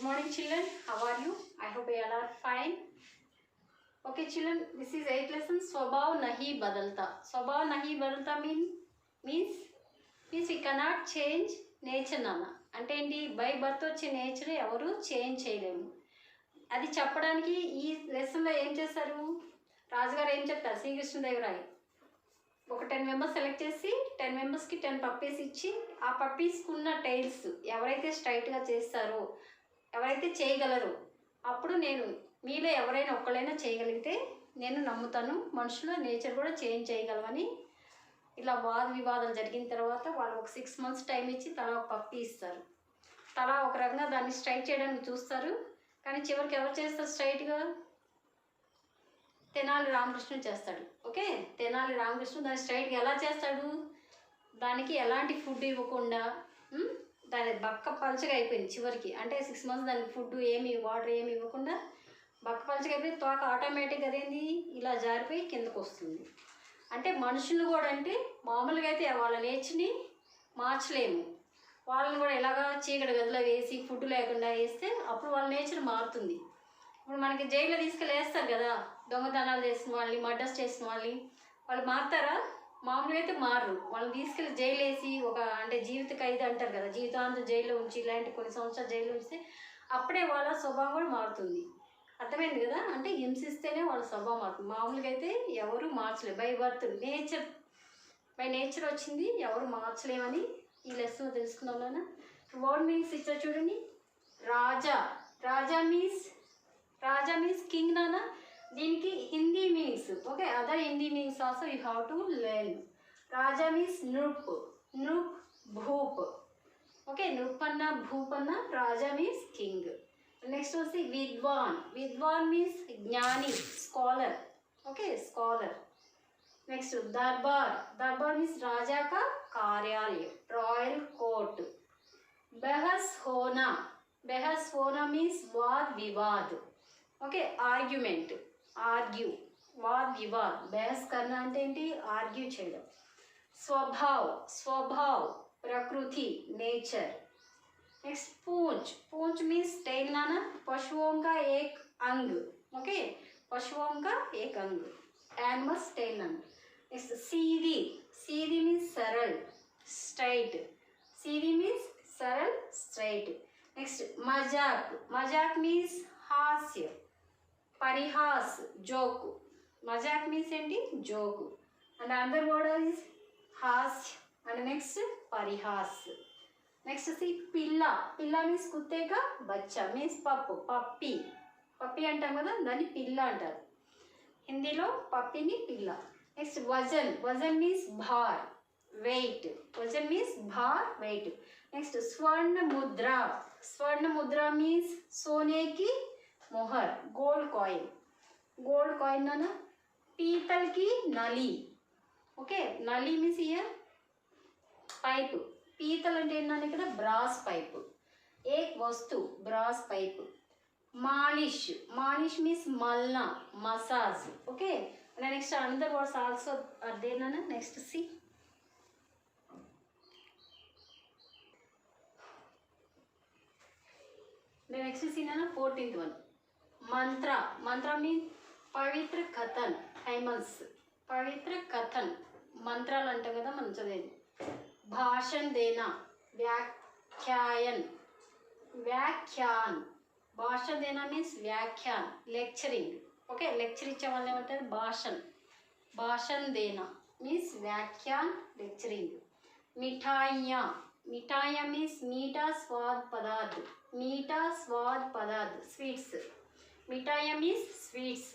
Good morning, children. How are you? I hope you all are fine. Okay, children. This is 8th lesson. Swabhav nahi badalta. Swabhav nahi badalta means we cannot change nature nana. అంటే ఏంటి by birth వచ్చే nature ఎవరు change చేయలేము. అది చెప్పడానికి ఈ లెసన్లో ఏం చేస్తారు, రాజుగారు ఏం చెప్తారు, శ్రీకృష్ణదేవరాయ ఒక 10 మెంబర్స్ సెలెక్ట్ చేసి 10 మెంబర్స్కి 10 పప్పీస్ ఇచ్చి ఆ పప్పీస్కి ఉన్న టైల్స్ ఎవరైతే స్ట్రైట్గా చేస్తారో, ఎవరైతే చేయగలరో, అప్పుడు నేను మీలో ఎవరైనా ఒక్కళ్ళైనా చేయగలిగితే నేను నమ్ముతాను మనుషుల నేచర్ కూడా చేంజ్ చేయగలమని. ఇలా వాద వివాదాలు జరిగిన తర్వాత వాళ్ళు ఒక 6 మంత్స్ టైం ఇచ్చి తలా ఒక పప్పి ఇస్తారు. తలా ఒక రకంగా దాన్ని స్ట్రైట్ చేయడానికి చూస్తారు, కానీ చివరికి ఎవరు చేస్తారు స్ట్రైట్గా? తెనాలి రామకృష్ణుడు చేస్తాడు. ఓకే, తెనాలి రామకృష్ణుడు దాన్ని స్ట్రైట్గా ఎలా చేస్తాడు? దానికి ఎలాంటి ఫుడ్ ఇవ్వకుండా దాని బక్క పలచగా అయిపోయింది చివరికి. అంటే 6 మంత్స్ దానికి ఫుడ్ ఏమి వాటర్ ఏమి ఇవ్వకుండా బక్క పలచగా అయిపోయి తోక ఆటోమేటిక్గా అదేంది ఇలా జారిపోయి కిందకు వస్తుంది. అంటే మనుషులు కూడా అంటే మామూలుగా అయితే వాళ్ళ నేచర్ని మార్చలేము. వాళ్ళని కూడా ఎలాగా చీకటి గదిలో వేసి ఫుడ్ లేకుండా వేస్తే అప్పుడు వాళ్ళ నేచర్ మారుతుంది. ఇప్పుడు మనకి జైల్లో తీసుకెళ్ళి వేస్తారు కదా, దొంగతనాలు చేసిన వాళ్ళని, మర్డర్స్ చేసిన వాళ్ళని, వాళ్ళు మారుతారా? మామూలుగా అయితే మారరు. వాళ్ళని తీసుకెళ్ళి జైలు వేసి ఒక అంటే జీవిత ఖైదు అంటారు కదా, జీవితాంతం జైల్లో ఉంచి ఇలాంటి కొన్ని సంవత్సరాలు జైల్లో ఉంచితే అప్పుడే వాళ్ళ స్వభావం కూడా మారుతుంది. అర్థమైంది కదా? అంటే హింసిస్తేనే వాళ్ళ స్వభావం మారుతుంది. మామూలుగా అయితే ఎవరు మార్చలేరు. బై బర్త్ బై నేచర్ వచ్చింది, ఎవరు మార్చలేమని ఈ లెసన్ తెలుసుకున్నాం. వర్డ్ మీన్స్ ఇచ్చా చూడండి. రాజా మీన్స్ కింగ్ నానా. దీనికి Hindi meanings, okay, other Hindi meanings also you have to learn. రాజా మీన్స్ నృప్, భూప్. ఓకే, నృపన్న భూపన్న, రాజా మీన్స్ కింగ్. నెక్స్ట్ వచ్చి విద్వాన్ మీన్స్ జ్ఞాని, స్కాలర్. Okay, scholar. నెక్స్ట్ దర్బార్ మీన్స్ రాజా కా కార్యాలయం, రాయల్ కోర్ట్. బెహస్ హోనా మీన్స్ వాద్ వివాద్. ఓకే, ఆర్గ్యుమెంట్, వాద్ వివాద్. బెహస్ కర్నా అంటే ఏంటి? ఆర్గ్యూ చేయడం. స్వభావ్ ప్రకృతి, నేచర్. नेक्स्ट पूंछ मीन्स टेल नाना, पशुओं का एक अंग. ओके, पशुओं का एक अंग, एनिमल्स टेल नाना. नेक्स्ट सीधी मीन्स सरल, स्ट्राइट. सीधी मीन्स सरल, स्ट्राइट. नेक्स्ट मजाक मीन्स हास्य, परिहास, जोक. मजाक मीन्स ఏంటి? Joke. And other word is హాస్య. అండ్ నెక్స్ట్ పరిహాస్. నెక్స్ట్ సి పిల్ల మీన్స్ కుత్తేగా, బచ్చా మీన్స్ పప్పి అంటాం కదా, దాన్ని పిల్ల అంటారు హిందీలో, పప్పిని పిల్ల. నెక్స్ట్ వజన్ మీన్స్ భార్, వెయిట్. వజన్ మీన్స్ భార్, వెయిట్. నెక్స్ట్ స్వర్ణ ముద్ర మీన్స్ సోనేకి మొహర్, గోల్డ్ కాయిన్ అన్న. పీతల్ కి నలి. ఓకే, నలి మీన్స్ ఇయర్ పైప్. పీతల్ అంటే ఏంటంటే ఇక్కడ బ్రాస్ పైప్, ఏక్ వస్తు, బ్రాస్ పైప్. మాలిష్ మీన్స్ మల్నా, massage. Okay, next another words also are there నాన్న. నెక్స్ట్ సి నెక్స్ట్ సి నాన్న 14th వన్. మంత్ర మీన్స్ పవిత్ర కథన్, హైమన్స్. పవిత్ర కథన్ మంత్రాలు అంటాం కదా మనం చదివేది. भाषण देना, व्याख्यान. भाषण देना मीन्स व्याख्यान, लेक्चरिंग. ओके, लेक्चर इच्छे वाले ఏమంటారు? भाषण देना मीन्स व्याख्यान, लेक्चरिंग. मिठाइयाँ मीन्स मीठा स्वाद पदार्थ, स्वीट्स. मिठाइयाँ मीन्स स्वीट्स.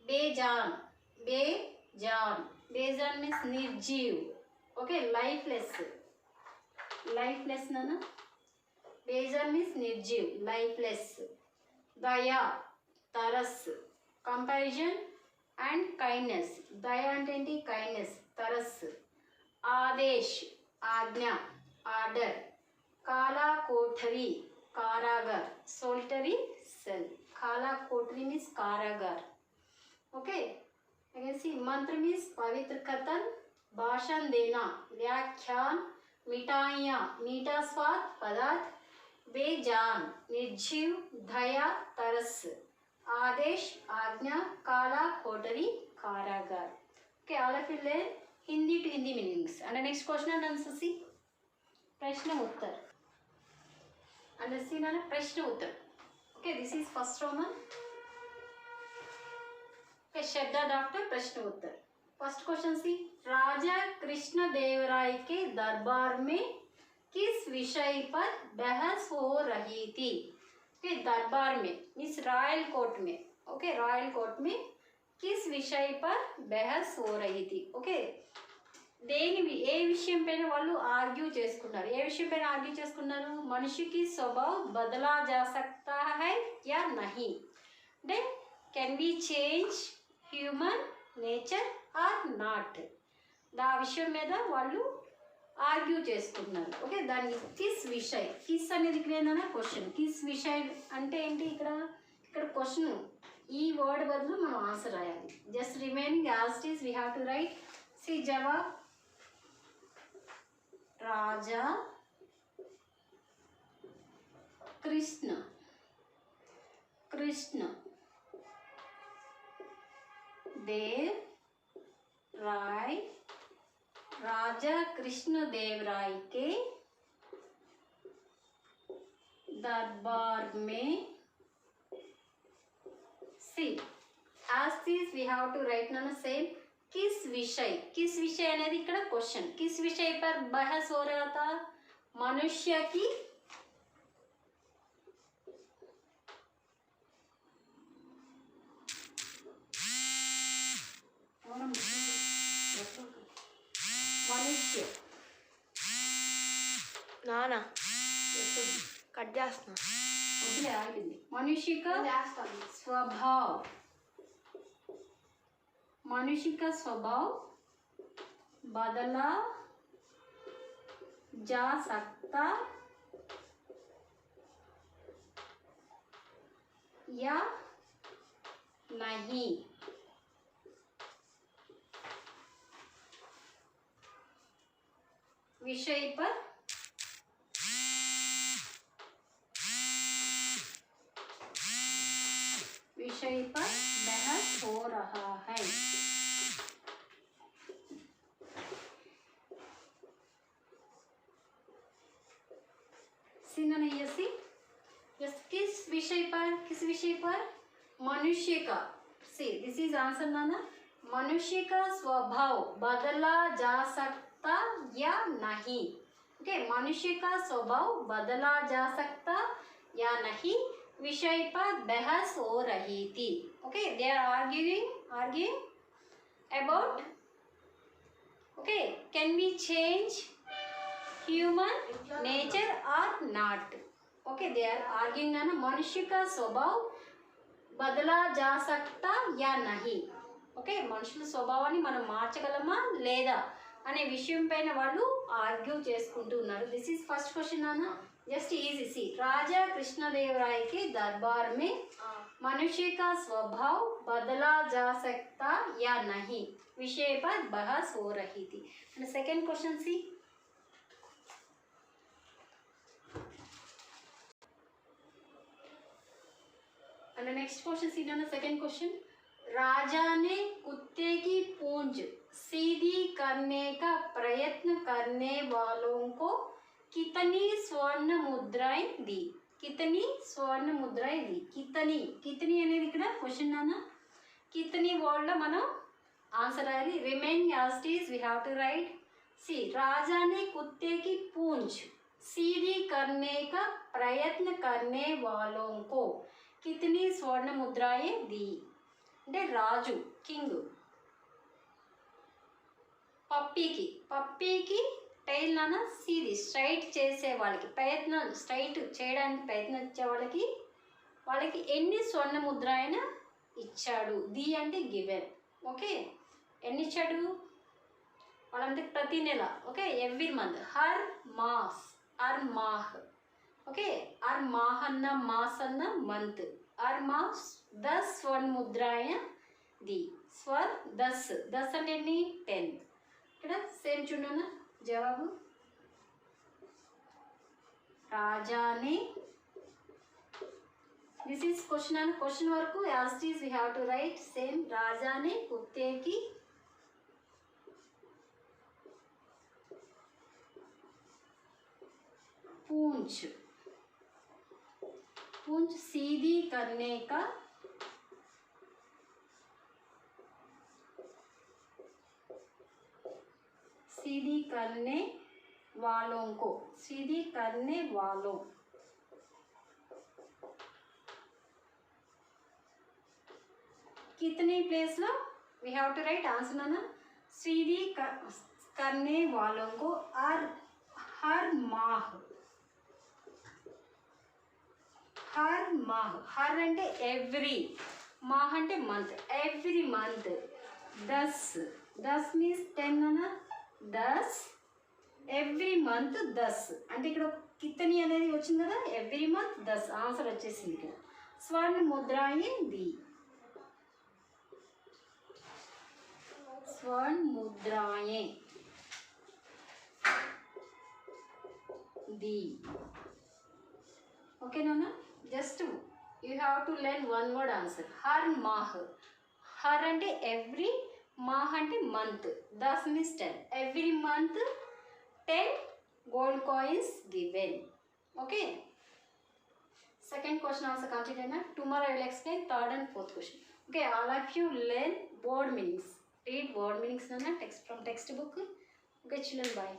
बेजान मीन्स निर्जीव. ओके, लाइफलेस नाना. बेजार मीन्स निर्जीव, लाइफलेस. दया, तरस, कंपैरिजन एंड काइंडनेस. दया అంటే ఏంటి? काइंडनेस. तरस. आदेश, आज्ञा, आर्डर. काला कोठरी, कारागार, सोलिटरी सेल. काला कोठरी मीन्स कारागार. ओके, अगेन सी मंत्र मीन्स पवित्र कथन, भाषण देना, व्याख्यान, मिठाइयाँ, मीठा स्वाद पदार्थ, बेजान, निर्जीव, दया, तरस, आदेश, आज्ञा, काला, कोठरी, कारागार. Okay, all of you learn Hindi to Hindi meanings. And the next question and answer, see. Prashna Uttar. And see na Prashna Uttar. Okay, this is first Roman. Okay, Shabda after Prashna Uttar. First question, see. राजा कृष्ण देव राय के दरबार में किस विषय पर बहस हो रही थी? okay, दरबार में मीन्स रॉयल कोर्ट में. ओके, रॉयल कोर्ट में किस विषय पर బహస్ हो रही थी? ఓకే, దేని ఏ విషయం పైన వాళ్ళు ఆర్గ్యూ చేసుకున్నారు? ఏ విషయం పైన ఆర్గ్యూ చేసుకున్నారు? మనిషికి స్వభావ్ బదలా जा सकता है या नहीं? అంటే can we change human nature or not? దా విషయం మీద వాళ్ళు ఆర్గ్యూ చేసుకున్నారు. ఓకే, దానికి కిస్ విషయ్, కిస్ అనేది ఇక్కడ ఏంటన్నా క్వశ్చన్. కిస్ విషయ్ అంటే ఏంటి? ఇక్కడ క్వశ్చన్, ఈ వర్డ్ బదులు మనం ఆన్సర్ రాయాలి. Just remaining as it is we have to write. See జవాబ్ రాజా కృష్ణ देव राय, राजा कृष्ण देव राय के दरबार में सी as this we have to write na same किस विषय అనేది ఇక్కడ क्वेश्चन. किस विषय पर बहस हो रहा था? मनुष्य की మనుష్య నానా కట్ చేస్తున్నా. मनुष्य का स्वभाव, मनुष्य का स्वभाव बदला जा सकता या नहीं? विषय पर बहस हो रहा है. किस विषय पर? मनुष्य का. सी दिस इज आंसर नाना. मनुष्य का स्वभाव बदला जा सकता या नहीं? ओके, मनुष्य का स्वभाव बदला जा सकता या नहीं विषय पर बहस हो रही थी. Okay, they are arguing about okay, can we change human nature or not? Okay, they are arguing ना मनुष्य का स्वभाव बदला जा सकता या नहीं. ఓకే, మనుషుల స్వభావాన్ని మనం మార్చగలమా లేదా అనే విషయం పైన వాళ్ళు ఆర్గ్యూ చేసుకుంటూ ఉన్నారు. దిస్ ఈజ్ ఫస్ట్ క్వశ్చన్ నాన్న. जस्ट इजी सी. राजा कृष्णदेव राय के दरबार में मनुष्य का स्वभाव बदला जा सकता या नहीं विषय पर बहस हो रही थी. And second question C. And the next question सी ना second question. राजा ने कुत्ते की पूंछ सीधी करने का प्रयत्न करने वालों को कितनी स्वर्ण मुद्राएं दी? कितनी स्वर्ण मुद्राएं दी? कितनी అనేది ఇక్కడ క్వశ్చన్ నాన్న. कितनी वर्ड లో మనం ఆన్సర్ రాయాలి. Remaining as it is we have to write. See राजा ने कुत्ते की पूंछ सीधी करने का प्रयत्न करने वालों को कितनी स्वर्ण मुद्राएं दी? అంటే రాజు కింగ్ పప్పీకి టైల్ నాన్న సీది స్ట్రైట్ చేసే వాళ్ళకి స్ట్రైట్ చేయడానికి ప్రయత్నించే వాళ్ళకి ఎన్ని స్వర్ణ ముద్ర అయినా ఇచ్చాడు? ది అంటే గివెన్. ఓకే, ఎన్ని ఇచ్చాడు? వాళ్ళందరికి ప్రతి నెల. Okay, every month. హర్ మాహ్. ఓకే, హర్ మాహ్ అన్న మాస్ అన్న మంత్. हर मास 10 स्वर्ण मुद्राएं दी. स्वर 10 అంటే ఎన్ని? 10. ఇక్కడ సేమ్ చూడనా జవాబు. राजा ने This is question and question work. As it is, we have to write same. राजा ने कुत्ते की पूंछ सीधी करने का सीधी करने वालों कितने प्लेस लो we have to write answer ना सीधी करने वालों को हर माह हर అంటే ఎవ్రీ మాహ్ అంటే మంత్ ఎవ్రీ మంత్ 10 మీన్స్ 10 అన్న 10 ఎవ్రీ మంత్ 10 అంటే ఇక్కడ కితని అనేది వచ్చింది కదా ఎవ్రీ మంత్ 10 ఆన్సర్ వచ్చేసింది ఇక్కడ स्वर्ण मुद्राएं दी स्वर्ण मुद्राएं दी okay Nona just you have to learn one word answer har mah har ante every mah ante month 10 means 10 every month 10 gold coins given okay second question also completed na tomorrow I will explain third and fourth question okay all of you learn word meanings read word meanings na text from textbook okay children bye